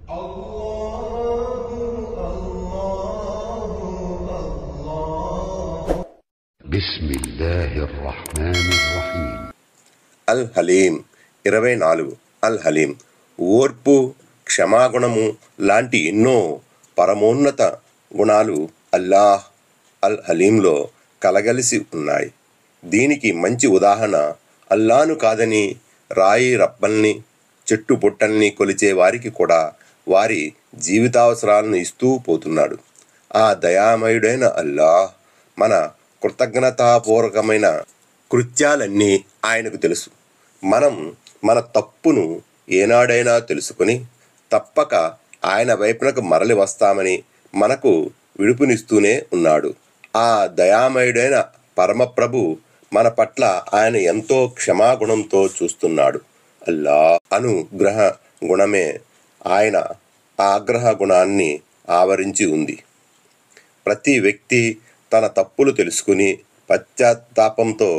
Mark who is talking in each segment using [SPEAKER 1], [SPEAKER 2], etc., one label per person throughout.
[SPEAKER 1] అల్ హలీం 24. అల్ హలీం ఓర్పు, క్షమాగుణము లాంటి ఎన్నో పరమోన్నత గుణాలు అల్లాహ్ అల్ హలీంలో కలగలిసి ఉన్నాయి. దీనికి మంచి ఉదాహరణ అల్లాను కాదని రాయి రప్పల్ని, చెట్టు పుట్టల్ని కొలిచే వారికి కూడా వారి జీవితావసరాలను ఇస్తూ పోతున్నాడు. ఆ దయామయుడైన అల్లాహ్ మన కృతజ్ఞతాపూర్వకమైన కృత్యాలన్నీ ఆయనకు తెలుసు. మనం మన తప్పును ఏనాడైనా తెలుసుకుని తప్పక ఆయన వైపునకు మరలి వస్తామని మనకు విడుపునిస్తూనే ఉన్నాడు. ఆ దయామయుడైన పరమప్రభు మన పట్ల ఆయన ఎంతో క్షమాగుణంతో చూస్తున్నాడు. అల్లాహ్ అనుగ్రహ గుణమే ఆయన ఆగ్రహ గుణాన్ని ఆవరించి ఉంది. ప్రతి వ్యక్తి తన తప్పులు తెలుసుకుని పశ్చాత్తాపంతో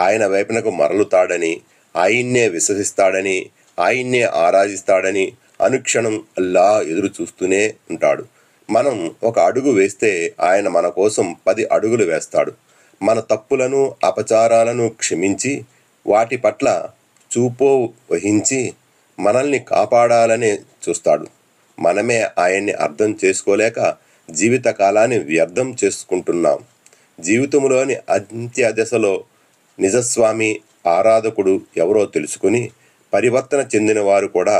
[SPEAKER 1] ఆయన వైపునకు మరలుతాడని, ఆయన్నే విశ్వసిస్తాడని, ఆయన్నే ఆరాధిస్తాడని అనుక్షణం అల్లాహ్ ఎదురు చూస్తూనే ఉంటాడు. మనం ఒక అడుగు వేస్తే ఆయన మన కోసం 10 అడుగులు వేస్తాడు. మన తప్పులను, అపచారాలను క్షమించి వాటి పట్ల చూపు వహించి మనల్ని కాపాడాలనే చూస్తాడు. మనమే ఆయన్ని అర్థం చేసుకోలేక జీవితకాలాన్ని వ్యర్థం చేసుకుంటున్నాం. జీవితంలోని అంత్యదశలో నిజస్వామి ఆరాధకుడు ఎవరో తెలుసుకుని పరివర్తన చెందిన వారు కూడా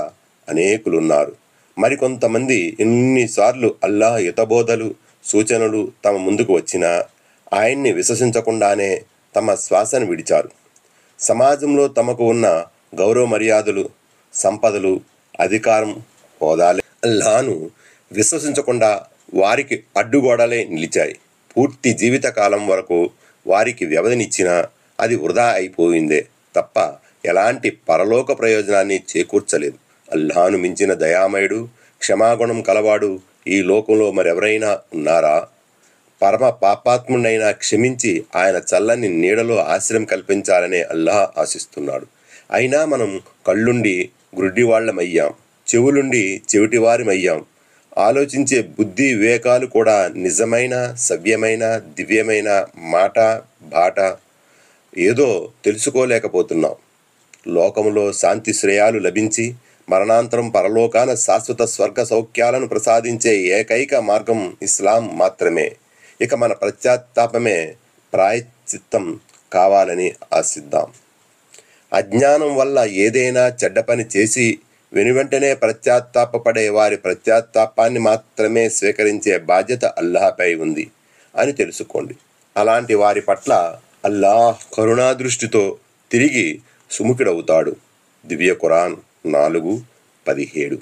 [SPEAKER 1] అనేకులున్నారు. మరికొంతమంది ఎన్నిసార్లు అల్లాహ్ హితబోధలు, సూచనలు తమ ముందుకు వచ్చినా ఆయన్ని విశ్వసించకుండానే తమ శ్వాసను విడిచారు. సమాజంలో తమకు ఉన్న గౌరవ మర్యాదలు, సంపదలు, అధికారం, హోదాలే అల్లాహ్ను విశ్వసించకుండా వారికి అడ్డుగోడలే నిలిచాయి. పూర్తి జీవితకాలం వరకు వారికి వ్యవధినిచ్చినా అది వృధా అయిపోయిందే తప్ప ఎలాంటి పరలోక ప్రయోజనాన్ని చేకూర్చలేదు. అల్లాహ్ను మించిన దయామయుడు, క్షమాగుణం కలవాడు ఈ లోకంలో మరెవరైనా ఉన్నారా? పరమ పాపాత్ముడైనా క్షమించి ఆయన చల్లని నీడలో ఆశ్రయం కల్పించాలనే అల్లాహ్ ఆశిస్తున్నాడు. అయినా మనం కళ్ళుండి గ్రుడ్డివాళ్లమయ్యాం, చెవులుండి చెవిటివారిమయ్యాం. ఆలోచించే బుద్ధి వివేకాలు కూడా నిజమైన, సవ్యమైన, దివ్యమైన మాట బాట ఏదో తెలుసుకోలేకపోతున్నాం. లోకంలో శాంతి శ్రేయాలు లభించి మరణాంతరం పరలోకాన శాశ్వత స్వర్గ సౌఖ్యాలను ప్రసాదించే ఏకైక మార్గం ఇస్లాం మాత్రమే. ఇక మన పశ్చాత్తాపమే ప్రాయశ్చిత్తం కావాలని ఆశిద్దాం. అజ్ఞానం వల్ల ఏదైనా చెడ్డ పని చేసి వెనువెంటనే పశ్చాత్తాపపడే వారి పశ్చాత్తాపాన్ని మాత్రమే స్వీకరించే బాధ్యత అల్లాహ్పై ఉంది అని తెలుసుకోండి. అలాంటి వారి పట్ల అల్లాహ్ కరుణాదృష్టితో తిరిగి సుముఖుడవుతాడు. దివ్య ఖురాన్ 4:17.